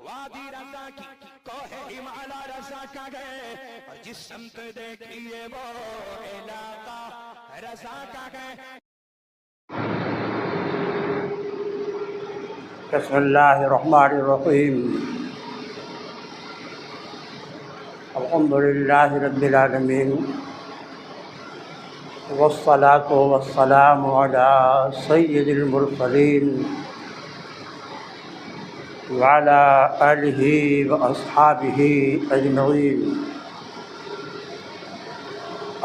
وادی رضا کی کوہ ہمالا رضا کا گئے، اور جس سمت دیکھیے وہ علاقہ رضا کا گئے۔ بسم اللہ الرحمن الرحیم۔ الحمد للہ رب العالمین، والصلاة والسلام علی سید المرسلین وعلی آلہ واصحابہ اجمعین۔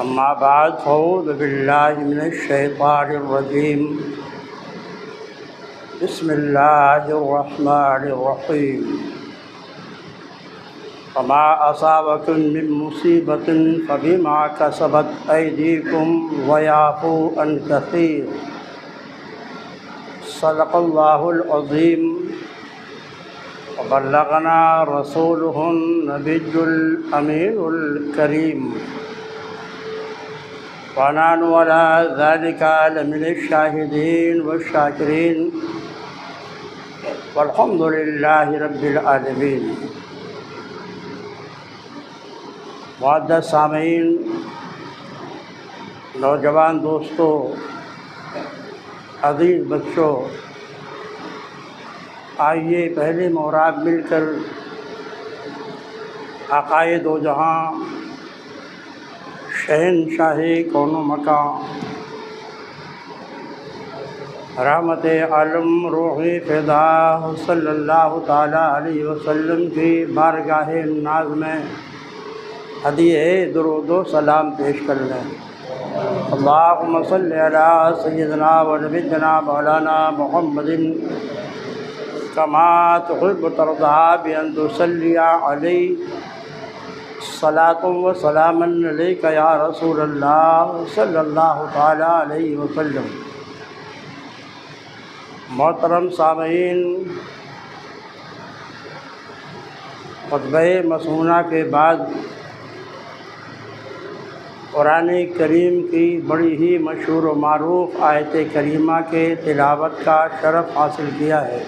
اما بعد، اعوذ باللہ من الشیطان الرجیم، بسم اللہ الرحمن الرحیم۔ وما اصابکم من مصیبۃ فبما کسبت ایدیکم ویعفو عن کثیر۔ صدق اللہ العظیم وبلغنا رسولہ النبی الامین الکریم، ونحن علی ذلک لمن الشاہدین والشاکرین، والحمد للہ رب العالمین۔ معزز سامعین، نوجوان دوستو، عزیز بچوں، آئیے پہلے محراب مل کر آقائے دو جہاں، شہنشاہ کون و مکان، رحمت عالم روح فدا صلی اللہ تعالیٰ علیہ وسلم کی بارگاہ ناز میں ہدیہ درود و سلام پیش کر لیں۔ اللہم صلی علی سیدنا و نبینا مولانا محمد کما تحب ترضیٰ بأن تصلی علیہ صلاۃ و سلام علیک یا رسول اللہ صلی اللہ تعالیٰ علیہ وسلم۔ محترم سامعین، خطبہ مسنونہ کے بعد قرآن کریم کی بڑی ہی مشہور و معروف آیت کریمہ کے تلاوت کا شرف حاصل کیا ہے،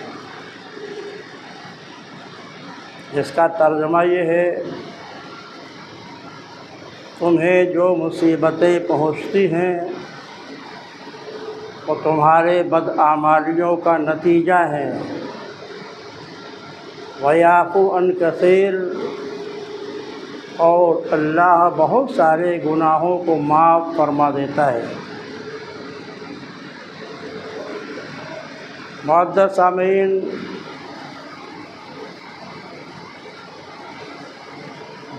جس کا ترجمہ یہ ہے: تمہیں جو مصیبتیں پہنچتی ہیں وہ تمہارے بداعمالیوں کا نتیجہ ہے۔ وَيَعْفُو عَنْ كَثِيرٍ، اور اللہ بہت سارے گناہوں کو معاف فرما دیتا ہے۔ معزز سامعین،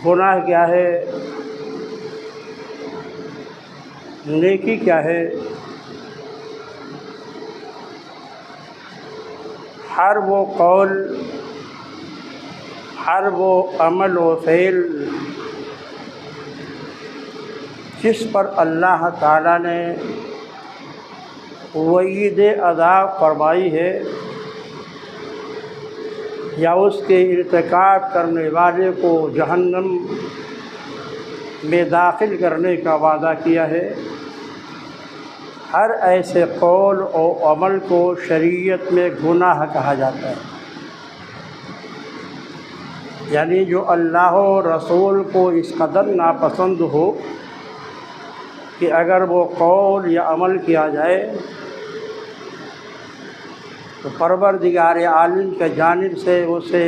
گناہ کیا ہے؟ نیکی کیا ہے؟ ہر وہ قول، ہر وہ عمل و فعل جس پر اللہ تعالیٰ نے وعید عذاب فرمائی ہے، یا اس کے ارتکاب کرنے والے کو جہنم میں داخل کرنے کا وعدہ کیا ہے، ہر ایسے قول و عمل کو شریعت میں گناہ کہا جاتا ہے۔ یعنی جو اللہ و رسول کو اس قدر ناپسند ہو کہ اگر وہ قول یا عمل کیا جائے تو پروردگار عالم کی جانب سے اسے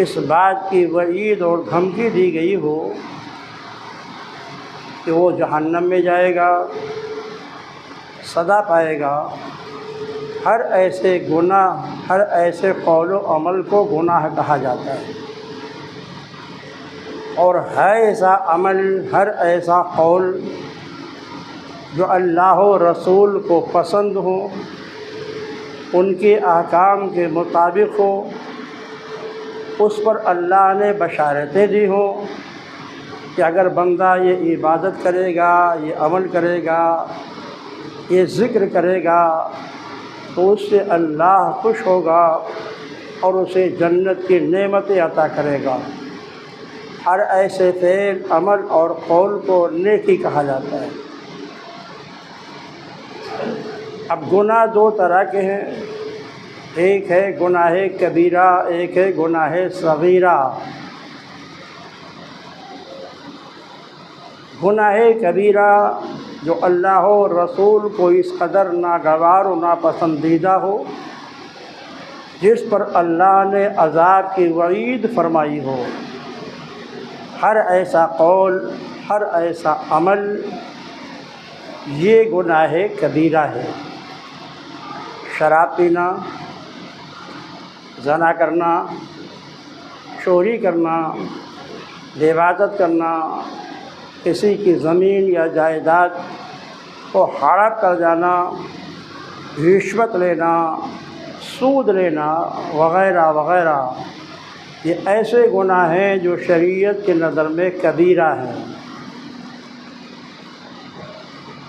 اس بات کی وعید اور دھمکی دی گئی ہو کہ وہ جہنم میں جائے گا، سزا پائے گا۔ ہر ایسے گناہ، ہر ایسے قول و عمل کو گناہ کہا جاتا ہے، اور ہر ایسا عمل، ہر ایسا قول جو اللہ و رسول کو پسند ہو، ان کے احکام کے مطابق ہو، اس پر اللہ نے بشارتیں دی ہوں کہ اگر بندہ یہ عبادت کرے گا، یہ عمل کرے گا، یہ ذکر کرے گا تو اس سے اللہ خوش ہوگا اور اسے جنت کی نعمتیں عطا کرے گا۔ ہر ایسے فعل، عمل اور قول کو نیکی کہا جاتا ہے۔ اب گناہ دو طرح کے ہیں، ایک ہے گناہ کبیرہ، ایک ہے گناہ صغیرہ۔ گناہ کبیرہ جو اللہ و رسول کو اس قدر ناگوار و ناپسندیدہ ہو، جس پر اللہ نے عذاب کی وعید فرمائی ہو، ہر ایسا قول، ہر ایسا عمل یہ گناہ کبیرہ ہے۔ شراب پینا، زنا کرنا، چوری کرنا، لواطت کرنا، کسی کی زمین یا جائیداد کو ہڑپ کر جانا، رشوت لینا، سود لینا وغیرہ وغیرہ، یہ ایسے گناہ ہیں جو شریعت کی نظر میں کبیرہ ہیں۔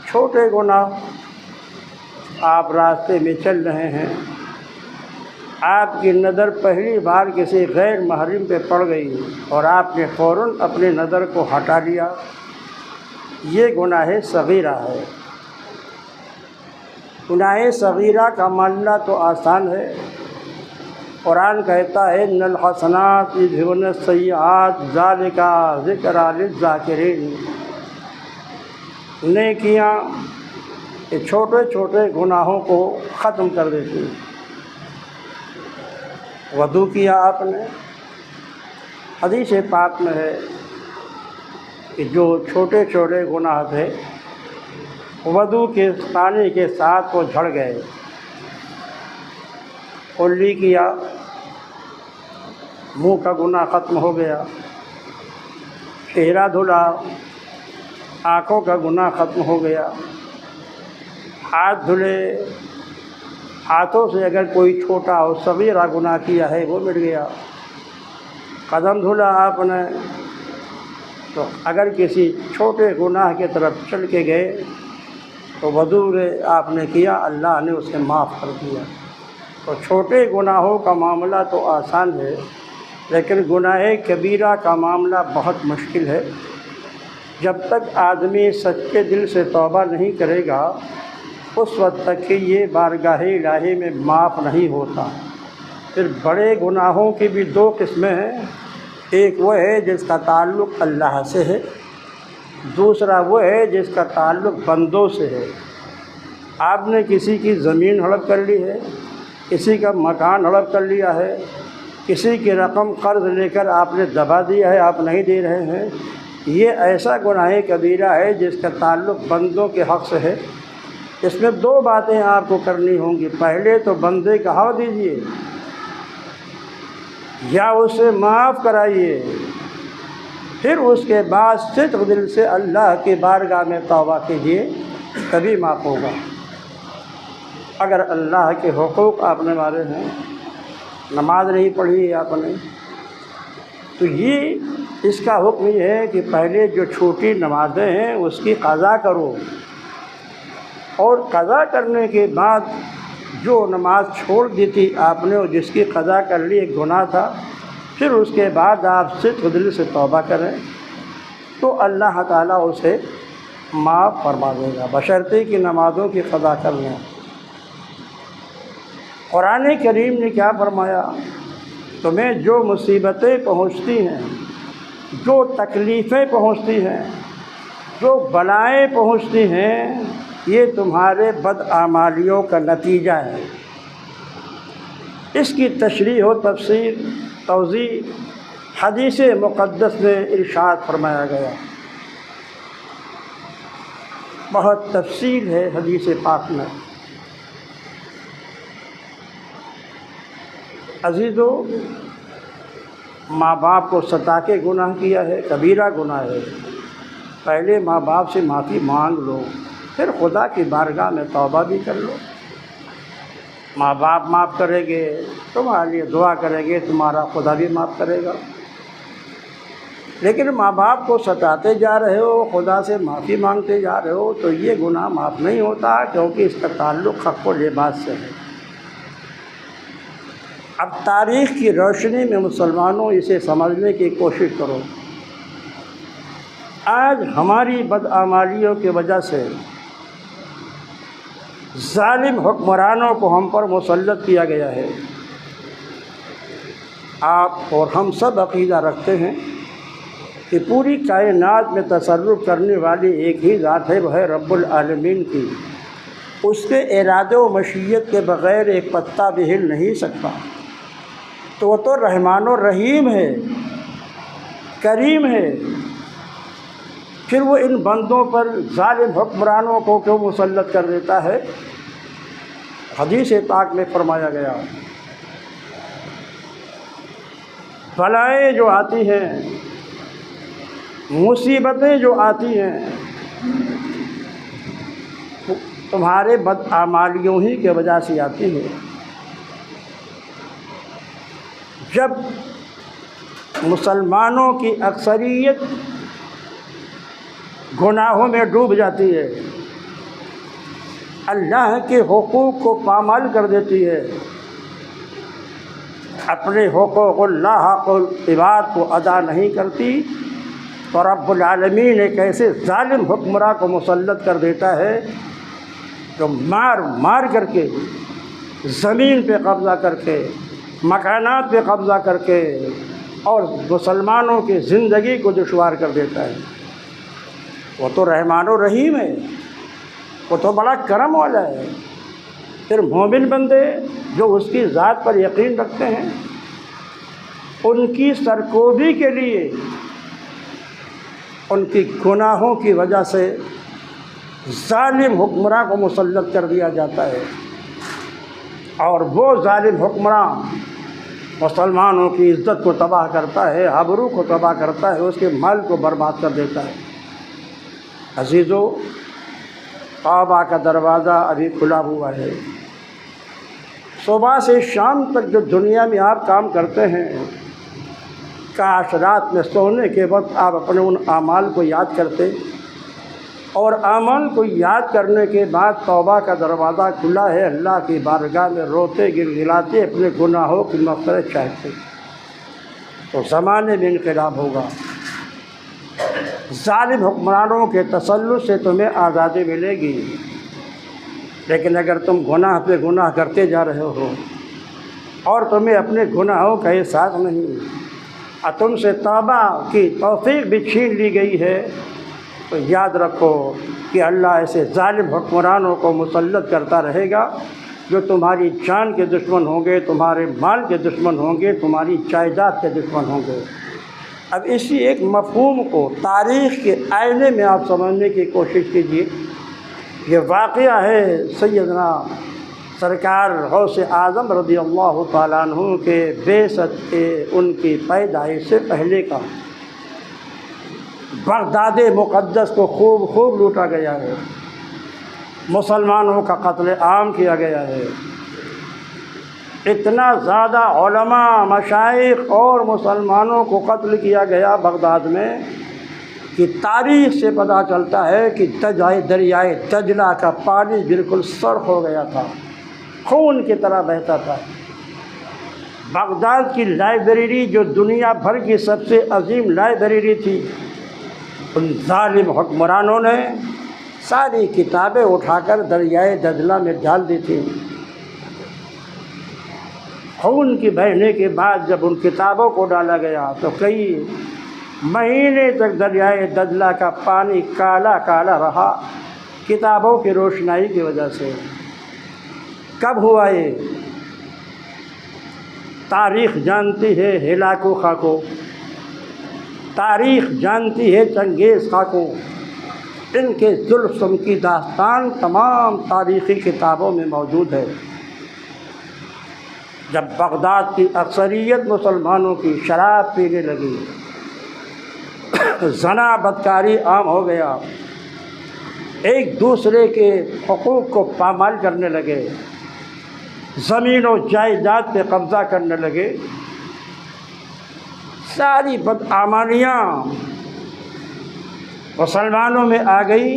چھوٹے گناہ، آپ راستے میں چل رہے ہیں، آپ کی نظر پہلی بار کسی غیر محرم پہ پڑ گئی اور آپ نے فوراً اپنی نظر کو ہٹا لیا، یہ گناہ صغیرہ ہے۔ گناہ صغیرہ کا معاملہ تو آسان ہے۔ قرآن کہتا ہے ان الحسنات یذھبن السیئات ذالک ذکریٰ للذاکرین۔ نیکیاں یہ چھوٹے چھوٹے گناہوں کو ختم کر دیتی ہیں۔ وضو کیا آپ نے، حدیث پاک میں ہے کہ جو چھوٹے چھوٹے گناہ تھے وضو کے پانی کے ساتھ وہ جھڑ گئے۔ کلی کیا، منہ کا گناہ ختم ہو گیا۔ چہرہ دھلا، آنکھوں کا گناہ ختم ہو گیا۔ ہاتھ دھلے، ہاتھوں سے اگر کوئی چھوٹا اور صغیرہ گناہ کیا ہے وہ مٹ گیا۔ قدم دھلا آپ نے تو اگر کسی چھوٹے گناہ کی طرف چل کے گئے تو وضو آپ نے کیا، اللہ نے اسے معاف کر دیا۔ تو چھوٹے گناہوں کا معاملہ تو آسان ہے، لیکن گناہ کبیرہ کا معاملہ بہت مشکل ہے۔ جب تک آدمی سچے دل سے توبہ نہیں کرے گا اس وقت تک کہ یہ بارگاہ الہی میں معاف نہیں ہوتا۔ پھر بڑے گناہوں کی بھی دو قسمیں ہیں، ایک وہ ہے جس کا تعلق اللہ سے ہے، دوسرا وہ ہے جس کا تعلق بندوں سے ہے۔ آپ نے کسی کی زمین ہڑپ کر لی ہے، کسی کا مکان ہڑپ کر لیا ہے، کسی کی رقم قرض لے کر آپ نے دبا دیا ہے، آپ نہیں دے رہے ہیں، یہ ایسا گناہ کبیرہ ہے جس کا تعلق بندوں کے حق سے ہے۔ اس میں دو باتیں آپ کو کرنی ہوں گی، پہلے تو بندے کا حق دیجیے یا اسے معاف کرائیے، پھر اس کے بعد صدق دل سے اللہ کی بارگاہ میں توبہ کیجیے، تبھی معاف ہوگا۔ اگر اللہ کے حقوق آپ نے مارے ہیں، نماز نہیں پڑھی آپ نے، تو یہ اس کا حکم یہ ہے کہ پہلے جو چھوٹی نمازیں ہیں اس کی قضا کرو، اور قضا کرنے کے بعد جو نماز چھوڑ دی تھی آپ نے اور جس کی قضا کر لی ایک گناہ تھا، پھر اس کے بعد آپ صدق دل سے توبہ کریں تو اللہ تعالیٰ اسے معاف فرما دے گا، بشرطے کی نمازوں کی قضا کر لیں۔ قرآن کریم نے کیا فرمایا؟ تمہیں جو مصیبتیں پہنچتی ہیں، جو تکلیفیں پہنچتی ہیں، جو بلائیں پہنچتی ہیں، یہ تمہارے بدعمالیوں کا نتیجہ ہے۔ اس کی تشریح و تفسیر توضیح حدیث مقدس میں ارشاد فرمایا گیا، بہت تفصیل ہے حدیث پاک میں۔ عزیزو، ماں باپ کو ستا کے گناہ کیا ہے، کبیرہ گناہ ہے، پہلے ماں باپ سے معافی مانگ لو، پھر خدا کی بارگاہ میں توبہ بھی کر لو۔ ماں باپ معاف کریں گے، تمہارے لیے دعا کریں گے، تمہارا خدا بھی معاف کرے گا۔ لیکن ماں باپ کو ستاتے جا رہے ہو، خدا سے معافی مانگتے جا رہے ہو، تو یہ گناہ معاف نہیں ہوتا، کیونکہ اس کا تعلق حق و لباس سے ہے۔ اب تاریخ کی روشنی میں مسلمانوں اسے سمجھنے کی کوشش کرو۔ آج ہماری بدعمالیوں کی وجہ سے ظالم حکمرانوں کو ہم پر مسلط کیا گیا ہے۔ آپ اور ہم سب عقیدہ رکھتے ہیں کہ پوری کائنات میں تصرف کرنے والی ایک ہی ذات ہے، وہ ہے رب العالمین کی۔ اس کے ارادے و مشیت کے بغیر ایک پتا بھی ہل نہیں سکتا۔ تو وہ تو رحمان و رحیم ہے، کریم ہے، پھر وہ ان بندوں پر ظالم حکمرانوں کو کیوں مسلط کر دیتا ہے؟ حدیث پاک میں فرمایا گیا، بلائیں جو آتی ہیں، مصیبتیں جو آتی ہیں، تمہارے بدعمالیوں ہی کی وجہ سے آتی ہے۔ جب مسلمانوں کی اکثریت گناہوں میں ڈوب جاتی ہے، اللہ کے حقوق کو پامال کر دیتی ہے، اپنے حقوق اللہ حق العباد کو ادا نہیں کرتی، تو رب العالمین ایک ایسے ظالم حکمراں کو مسلط کر دیتا ہے جو مار مار کر کے زمین پہ قبضہ کر کے، مکانات پہ قبضہ کر کے، اور مسلمانوں کی زندگی کو دشوار کر دیتا ہے۔ وہ تو رحمان و رحیم ہے، وہ تو بڑا کرم والا ہے۔ پھر مومن بندے جو اس کی ذات پر یقین رکھتے ہیں، ان کی سرکوبی کے لیے ان کی گناہوں کی وجہ سے ظالم حکمراں کو مسلط کر دیا جاتا ہے، اور وہ ظالم حکمراں مسلمانوں کی عزت کو تباہ کرتا ہے، آبرو کو تباہ کرتا ہے، اس کے مال کو برباد کر دیتا ہے۔ عزیزو، توبہ کا دروازہ ابھی کھلا ہوا ہے۔ صبح سے شام تک جو دنیا میں آپ کام کرتے ہیں، کاش رات میں سونے کے وقت آپ اپنے ان اعمال کو یاد کرتے، اور اعمال کو یاد کرنے کے بعد توبہ کا دروازہ کھلا ہے، اللہ کی بارگاہ میں روتے گڑگڑاتے اپنے گناہوں کی مغفرت چاہتے، تو زمانے میں انقلاب ہوگا۔ ظالم حکمرانوں کے تسلط سے تمہیں آزادی ملے گی، لیکن اگر تم گناہ پہ گناہ کرتے جا رہے ہو اور تمہیں اپنے گناہوں کا احساس نہیں، اور تم سے توبہ کی توفیق بھی چھین لی گئی ہے، تو یاد رکھو کہ اللہ ایسے ظالم حکمرانوں کو مسلط کرتا رہے گا جو تمہاری جان کے دشمن ہوں گے، تمہارے مال کے دشمن ہوں گے، تمہاری جائیداد کے دشمن ہوں گے۔ اب اسی ایک مفہوم کو تاریخ کے آئینے میں آپ سمجھنے کی کوشش کیجیے۔ یہ واقعہ ہے سیدنا سرکار غوث اعظم رضی اللہ تعالیٰ عنہ کے بعثت کے ان کی پیدائش سے پہلے کا۔ بغداد مقدس کو خوب لوٹا گیا ہے، مسلمانوں کا قتل عام کیا گیا ہے، اتنا زیادہ علماء، مشائخ اور مسلمانوں کو قتل کیا گیا بغداد میں کہ تاریخ سے پتہ چلتا ہے کہ دریائے دجلہ کا پانی بالکل سرخ ہو گیا تھا، خون کی طرح بہتا تھا۔ بغداد کی لائبریری جو دنیا بھر کی سب سے عظیم لائبریری تھی، ان ظالم حکمرانوں نے ساری کتابیں اٹھا کر دریائے دجلہ میں ڈال دی تھیں۔ خون کی بہنے کے بعد جب ان کتابوں کو ڈالا گیا تو کئی مہینے تک دریائے دجلہ کا پانی کالا کالا رہا، کتابوں کی روشنائی کی وجہ سے۔ کب ہوا یہ؟ تاریخ جانتی ہے ہلاکو خاکو، تاریخ جانتی ہے چنگیز خاکو، ان کے ظلم کی داستان تمام تاریخی کتابوں میں موجود ہے۔ جب بغداد کی اکثریت مسلمانوں کی شراب پینے لگی، زنا بدکاری عام ہو گیا، ایک دوسرے کے حقوق کو پامال کرنے لگے، زمین و جائیداد پہ قبضہ کرنے لگے، ساری بدعمالیاں مسلمانوں میں آ گئی،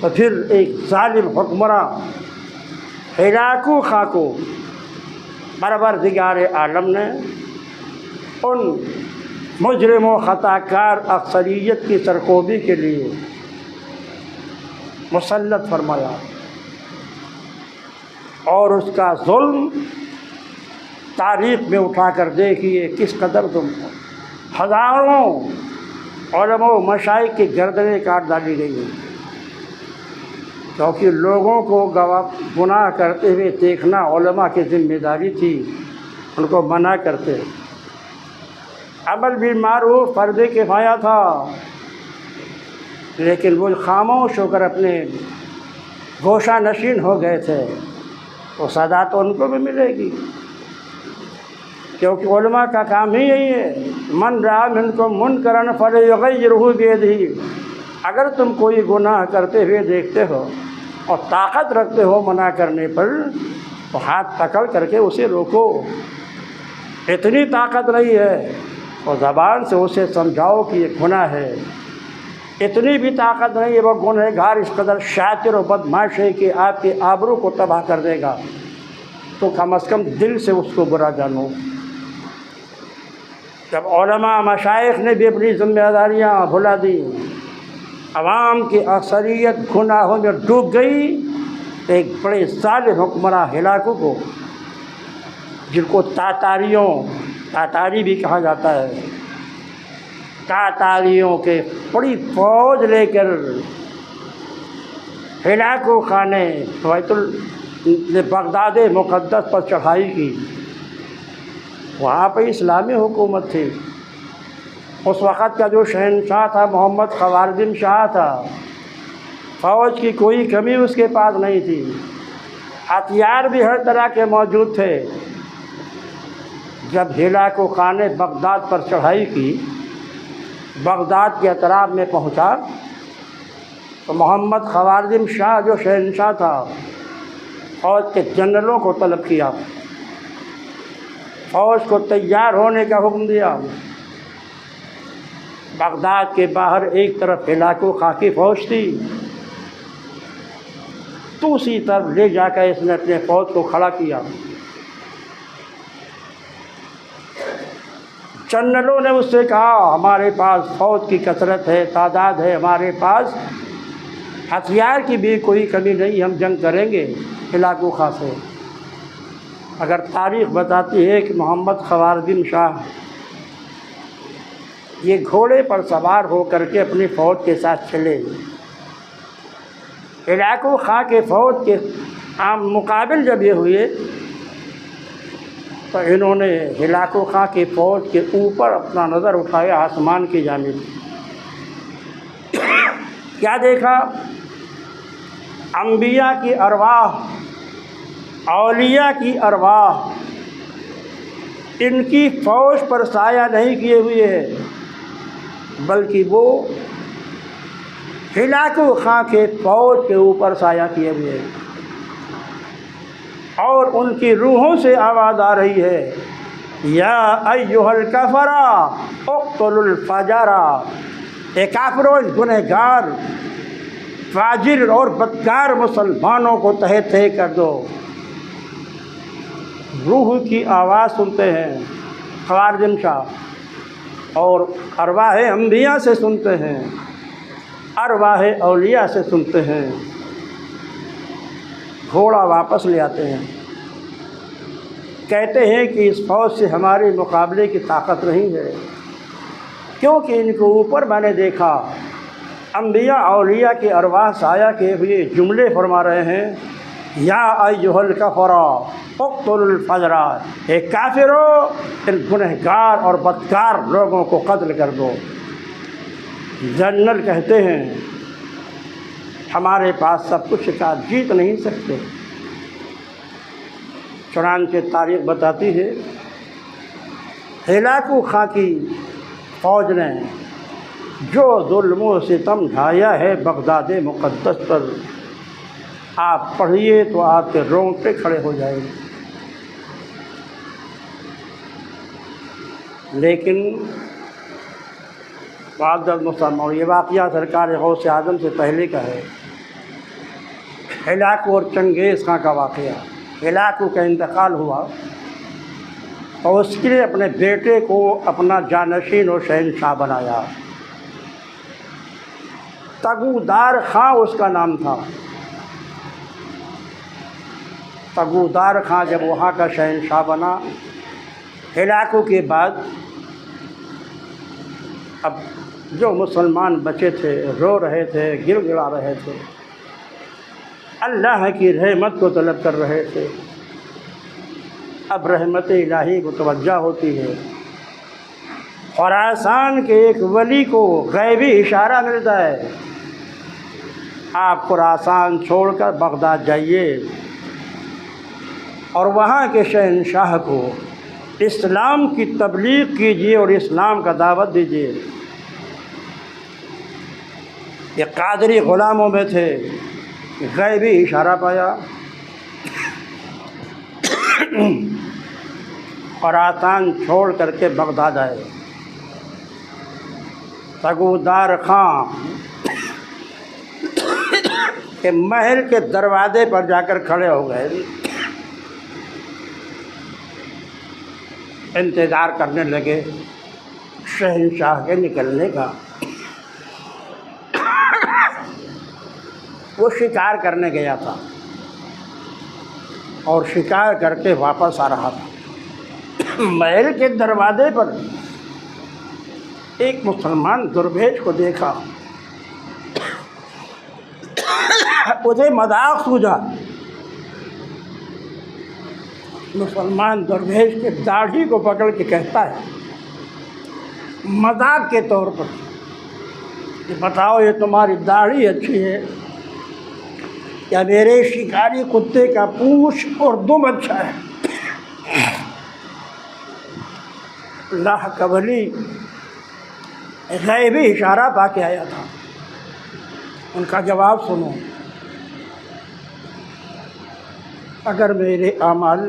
تو پھر ایک ظالم حکمراں ہلاکو خاکو پروردگار عالم نے ان مجرم و خطا کار اکثریت کی سرکوبی کے لیے مسلط فرمایا۔ اور اس کا ظلم تاریخ میں اٹھا کر دیکھیے کس قدر تم ہزاروں علماء و مشائخ کی گردنیں کاٹ ڈالی گئی ہیں، کیونکہ لوگوں کو گناہ کرتے ہوئے دیکھنا علماء کی ذمہ داری تھی، ان کو منع کرتے۔ عمل بالمعروف فرض کفایہ تھا، لیکن وہ خاموش ہو کر اپنے گوشہ نشین ہو گئے تھے، تو سزا تو ان کو بھی ملے گی، کیونکہ علماء کا کام ہی یہی ہے، من رأى منکم منکرا فلیغیرہ بیدہ۔ اگر تم کوئی گناہ کرتے ہوئے دیکھتے ہو اور طاقت رکھتے ہو منع کرنے پر، تو ہاتھ پکڑ کر کے اسے روکو۔ اتنی طاقت نہیں ہے اور زبان سے اسے سمجھاؤ کہ یہ گناہ ہے، اتنی بھی طاقت نہیں ہے، وہ گنہگار اس قدر شاطر و بدمعاش ہے کہ آپ کے آبرو کو تباہ کر دے گا، تو کم از کم دل سے اس کو برا جانو۔ جب علماء مشائخ نے بھی اپنی ذمہ داریاں بھلا دی، عوام کی اکثریت گناہوں میں ڈوب گئی، ایک بڑے ظالم حکمراں ہلاکو کو، جن کو تاتاری بھی کہا جاتا ہے، تاتاریوں کے بڑی فوج لے کر ہلاکو خان نے بغداد مقدس پر چڑھائی کی۔ وہاں پہ اسلامی حکومت تھی، اس وقت کا جو شہنشاہ تھا محمد خوارزم شاہ تھا، فوج کی کوئی کمی اس کے پاس نہیں تھی، ہتھیار بھی ہر طرح کے موجود تھے۔ جب ہلاکو خان نے بغداد پر چڑھائی کی، بغداد کے اطراف میں پہنچا، تو محمد خوارزم شاہ جو شہنشاہ تھا، فوج کے جنرلوں کو طلب کیا، فوج کو تیار ہونے کا حکم دیا۔ بغداد کے باہر ایک طرف ہلاکو خان کی فوج تھی، دوسری طرف لے جا کر اس نے اپنے فوج کو کھڑا کیا۔ جنرلوں نے اس سے کہا ہمارے پاس فوج کی کثرت ہے، تعداد ہے، ہمارے پاس ہتھیار کی بھی کوئی کمی نہیں، ہم جنگ کریں گے ہلاکو خان سے۔ اگر تاریخ بتاتی ہے کہ محمد خوارزم شاہ یہ گھوڑے پر سوار ہو کر کے اپنی فوج کے ساتھ چلے، ہلاکو خان کے فوج کے عام مقابل جب یہ ہوئے، تو انہوں نے ہلاکو خان کی فوج کے اوپر اپنا نظر اٹھایا آسمان کی جانب۔ کیا دیکھا؟ انبیاء کی ارواح، اولیاء کی ارواح ان کی فوج پر سایہ نہیں کیے ہوئے ہے، بلکہ وہ ہلاکو خان کے فوج کے اوپر سایہ کیے ہوئے ہیں، اور ان کی روحوں سے آواز آ رہی ہے یا ایھا الکفرہ اقتلوا الفجرہ، اے کافروں، گنہگار فاجر اور بدکار مسلمانوں کو تہہ تہہ کر دو۔ روح کی آواز سنتے ہیں خوارزم شاہ، اور ارواح انبیاء سے سنتے ہیں، ارواح اولیاء سے سنتے ہیں۔ گھوڑا واپس لے آتے ہیں، کہتے ہیں کہ اس فوج سے ہمارے مقابلے کی طاقت نہیں ہے، کیونکہ ان کو اوپر میں نے دیکھا انبیاء اولیاء کی ارواح سایہ کے ہوئے جملے فرما رہے ہیں یا ایھا الکفرہ اقتلوا الفجرہ، اے کافرو، ان گنہگار اور بدکار لوگوں کو قتل کر دو۔ جنرل کہتے ہیں ہمارے پاس سب کچھ کا جیت نہیں سکتے۔ چنانچہ تاریخ بتاتی ہے ہلاکو خان کی فوج نے جو ظلم و ستم ڈھایا ہے بغداد مقدس پر، آپ پڑھیے تو آپ کے رونگٹے کھڑے ہو جائیں گے۔ لیکن معزز مسلمان، یہ واقعہ سرکار غوث اعظم سے پہلے کا ہے، ہلاکو اور چنگیز خان کا واقعہ۔ ہلاکو کا انتقال ہوا اور اس کے لیے اپنے بیٹے کو اپنا جانشین و شہنشاہ بنایا، تگودار خان اس کا نام تھا۔ تغودار خاں جب وہاں کا شہنشاہ بنا، ہلاکو کے بعد اب جو مسلمان بچے تھے رو رہے تھے، گر گڑا رہے تھے، اللہ کی رحمت کو طلب کر رہے تھے۔ اب رحمت الہی کو توجہ ہوتی ہے، خراسان کے ایک ولی کو غیبی اشارہ ملتا ہے، آپ خراسان چھوڑ کر بغداد جائیے اور وہاں کے شہنشاہ کو اسلام کی تبلیغ کیجیے اور اسلام کا دعوت دیجیے۔ یہ قادری غلاموں میں تھے، غیبی اشارہ پایا، خراسان چھوڑ کر کے بغداد آئے۔ تغودار خاں کے محل کے دروازے پر جا کر کھڑے ہو گئے، انتظار کرنے لگے شہنشاہ کے نکلنے کا۔ وہ شکار کرنے گیا تھا اور شکار کر کے واپس آ رہا تھا۔ محل کے دروازے پر ایک مسلمان درویش کو دیکھا، اسے مذاق سوجا۔ مسلمان درویش کے داڑھی کو پکڑ کے کہتا ہے مذاق کے طور پر کہ بتاؤ یہ تمہاری داڑھی اچھی ہے یا میرے شکاری کتے کا پونچھ اور دم اچھا ہے؟ اللہ کا ولی غیبی اشارہ پا کے آیا تھا، ان کا جواب سنو، اگر میرے اعمال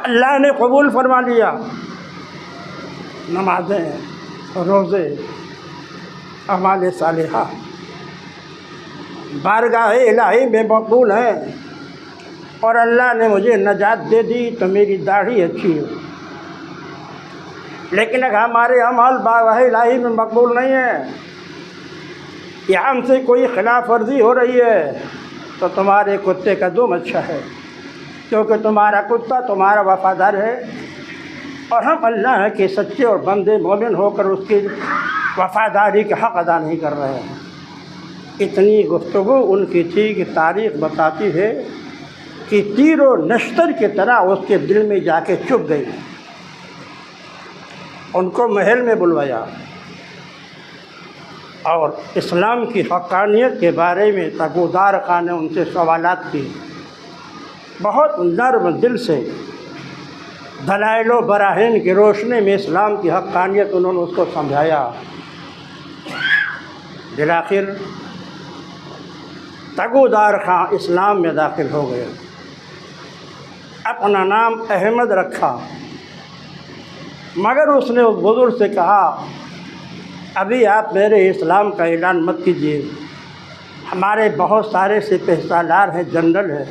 اللہ نے قبول فرما لیا، نمازیں، روزے، اعمال صالحہ بارگاہ الہی میں مقبول ہیں اور اللہ نے مجھے نجات دے دی تو میری داڑھی اچھی ہے، لیکن اگر ہمارے اعمال بارگاہ الہی میں مقبول نہیں ہیں یا ہم سے کوئی خلاف ورزی ہو رہی ہے تو تمہارے کتے کا دم اچھا ہے، کیونکہ تمہارا کتا تمہارا وفادار ہے اور ہم اللہ کے سچے اور بندے مومن ہو کر اس کی وفاداری کا حق ادا نہیں کر رہے ہیں۔ اتنی گفتگو ان کی تھی کہ تاریخ بتاتی ہے کہ تیر و نشتر کی طرح اس کے دل میں جا کے چپ گئی۔ ان کو محل میں بلوایا اور اسلام کی حقانیت کے بارے میں تغودار خاں نے ان سے سوالات کی، بہت نرم دل سے دلائل و براہین کی روشنی میں اسلام کی حقانیت انہوں نے اس کو سمجھایا۔ بالآخر تغودار خاں اسلام میں داخل ہو گئے، اپنا نام احمد رکھا، مگر اس نے اس بزرگ سے کہا ابھی آپ میرے اسلام کا اعلان مت کیجیے، ہمارے بہت سارے سپہ سالار ہیں، جنرل ہیں،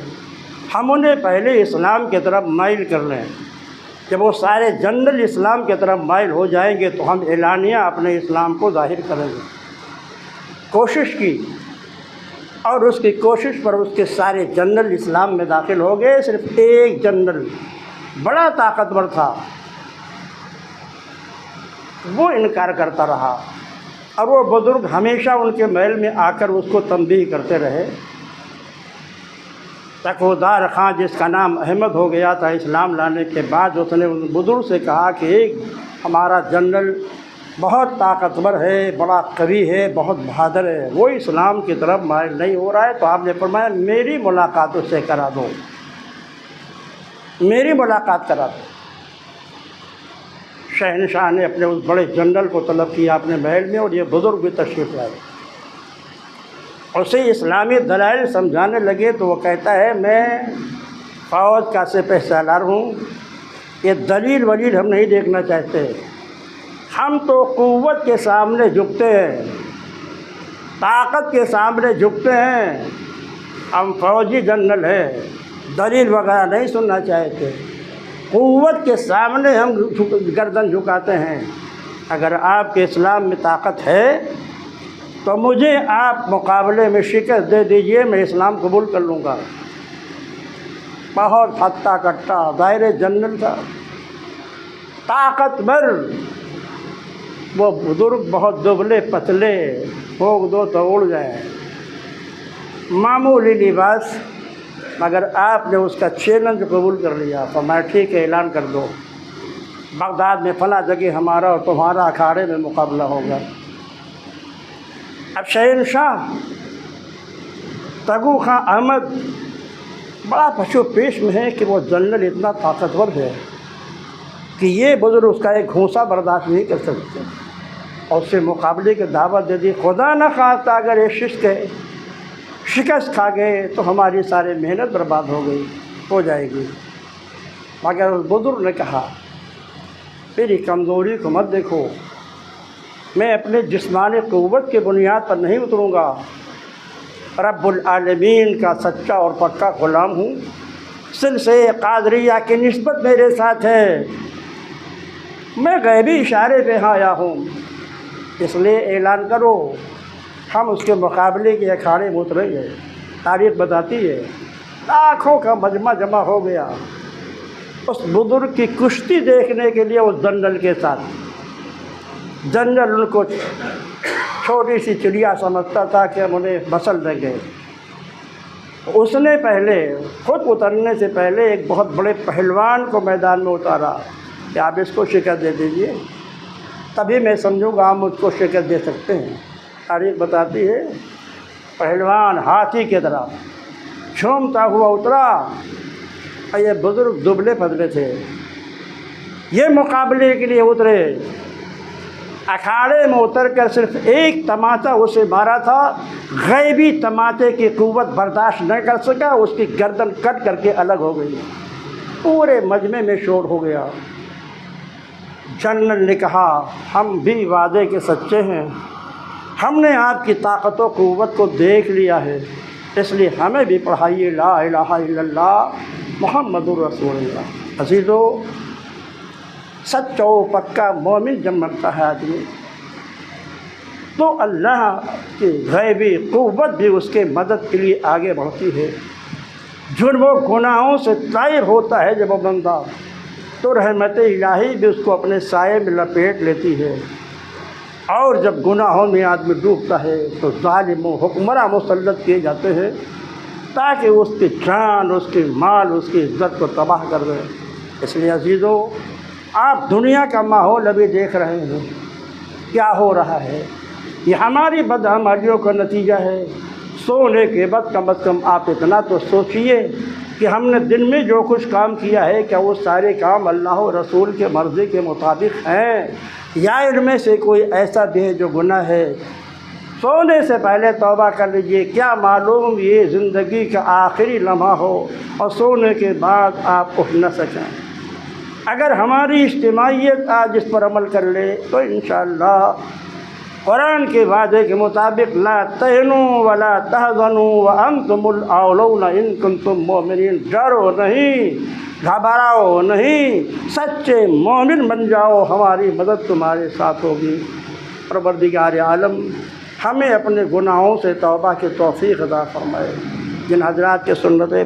ہم انہیں پہلے اسلام کی طرف مائل کر لیں، جب وہ سارے جنرل اسلام کی طرف مائل ہو جائیں گے تو ہم اعلانیہ اپنے اسلام کو ظاہر کریں گے۔ کوشش کی اور اس کی کوشش پر اس کے سارے جنرل اسلام میں داخل ہو گئے، صرف ایک جنرل بڑا طاقتور تھا وہ انکار کرتا رہا، اور وہ بزرگ ہمیشہ ان کے محل میں آ کر اس کو تنبیہ کرتے رہے۔ تغودار خاں جس کا نام احمد ہو گیا تھا اسلام لانے کے بعد، اس نے ان بزرگ سے کہا کہ ایک ہمارا جنرل بہت طاقتور ہے، بڑا قوی ہے، بہت بہادر ہے، وہ اسلام کی طرف مائل نہیں ہو رہا ہے، تو آپ نے فرمایا میری ملاقات اس سے کرا دو، میری ملاقات کرا دو۔ شہنشاہ نے اپنے اس بڑے جنرل کو طلب کیا اپنے محل میں، اور یہ بزرگ بھی تشریف لائے، اسے اسلامی دلائل سمجھانے لگے تو وہ کہتا ہے میں فوج کا سپہ سالار ہوں، یہ دلیل ولیل ہم نہیں دیکھنا چاہتے، ہم تو قوت کے سامنے جھکتے ہیں، طاقت کے سامنے جھکتے ہیں، ہم فوجی جنرل ہیں، دلیل وغیرہ نہیں سننا چاہتے، قوت کے سامنے ہم گردن جھکاتے ہیں، اگر آپ کے اسلام میں طاقت ہے تو مجھے آپ مقابلے میں شکست دے دیجئے، میں اسلام قبول کر لوں گا۔ بہت ہٹا کٹا ظاہر جنرل تھا، طاقتور، وہ بزرگ بہت دبلے پتلے، پھونک دو تو اڑ جائے، معمولی لباس، مگر آپ نے اس کا چیلنج قبول کر لیا۔ فرمایا ٹھیک ہے، اعلان کر دو، بغداد میں فلاں جگہ ہمارا اور تمہارا اکھاڑے میں مقابلہ ہوگا۔ اب شہنشاہ تغو خاں احمد بڑا پشو پیش میں ہے کہ وہ جنرل اتنا طاقتور ہے کہ یہ بزرگ اس کا ایک گھونسا برداشت نہیں کر سکتے، اور اس سے مقابلے کی دعوت دے دی۔ خدا نہ خواستہ اگر یہ شکست کھا گئے تو ہماری ساری محنت برباد ہو جائے گی۔ مگر اس بزرگ نے کہا میری کمزوری کو مت دیکھو، میں اپنے جسمانی قوت کے بنیاد پر نہیں اتروں گا، رب العالمین کا سچا اور پکا غلام ہوں، سلسلہ قادریہ کی نسبت میرے ساتھ ہے، میں غیبی اشارے پہ آیا ہوں، اس لیے اعلان کرو۔ ہم اس کے مقابلے کے اکھاڑے میں اتریں گے۔ تاریخ بتاتی ہے لاکھوں کا مجمع جمع ہو گیا اس بزرگ کی کشتی دیکھنے کے لیے اس جنرل کے ساتھ۔ جنرل ان کو چھوٹی سی چڑیا سمجھتا تھا کہ ہم انہیں بسل دیں گے۔ اس نے پہلے خود اترنے سے پہلے ایک بہت بڑے پہلوان کو میدان میں اتارا کہ آپ اس کو شکست دے دیجئے، تبھی میں سمجھوں گا آپ مجھ کو شکست دے سکتے ہیں۔ تاریخ بتاتی ہے پہلوان ہاتھی کی طرح جھومتا ہوا اترا، اور یہ بزرگ دبلے پتلے تھے، یہ مقابلے کے لیے اترے۔ اکھاڑے میں اتر کر صرف ایک تماچا اسے مارا تھا، غیبی تماچے کی قوت برداشت نہ کر سکا، اس کی گردن کٹ کر کے الگ ہو گئی، پورے مجمع میں شور ہو گیا۔ جنرل نے کہا ہم بھی وعدے کے سچے ہیں، ہم نے آپ کی طاقت و قوت کو دیکھ لیا ہے، اس لیے ہمیں بھی پڑھائیے لا الہ الا اللہ محمد الرسول اللہ۔ عزیزو، سچا و پکا مومن جب مرتا ہے آدمی تو اللہ کی غیبی قوت بھی اس کے مدد کے لیے آگے بڑھتی ہے۔ جرم و گناہوں سے طاہر ہوتا ہے جب وہ بندہ، تو رحمت الہی بھی اس کو اپنے سائے میں لپیٹ لیتی ہے، اور جب گناہوں میں آدمی ڈوبتا ہے تو ظالم و حکمراں مسلط کیے جاتے ہیں تاکہ اس کی جان، اس کی مال، اس کی عزت کو تباہ کر دیں۔ اس لیے عزیزو، آپ دنیا کا ماحول ابھی دیکھ رہے ہیں کیا ہو رہا ہے، یہ ہماری بدعملیوں کا نتیجہ ہے۔ سونے کے بعد کم از کم آپ اتنا تو سوچئے کہ ہم نے دن میں جو کچھ کام کیا ہے کیا وہ سارے کام اللہ و رسول کے مرضی کے مطابق ہیں، یا ان میں سے کوئی ایسا بھی ہے جو گناہ ہے۔ سونے سے پہلے توبہ کر لیجئے، کیا معلوم یہ زندگی کا آخری لمحہ ہو اور سونے کے بعد آپ اٹھ نہ سکیں۔ اگر ہماری اجتماعیت آج اس پر عمل کر لے تو انشاءاللہ قرآن کے وعدے کے مطابق لا تہنوا ولا تحزنوا وانتم الاعلون ان کنتم مؤمنین، ڈرو نہیں، گھبراؤ نہیں، سچے مومن بن جاؤ، ہماری مدد تمہارے ساتھ ہوگی۔ پروردگار عالم ہمیں اپنے گناہوں سے توبہ کی توفیق عطا فرمائے۔ جن حضرات کے سنتیں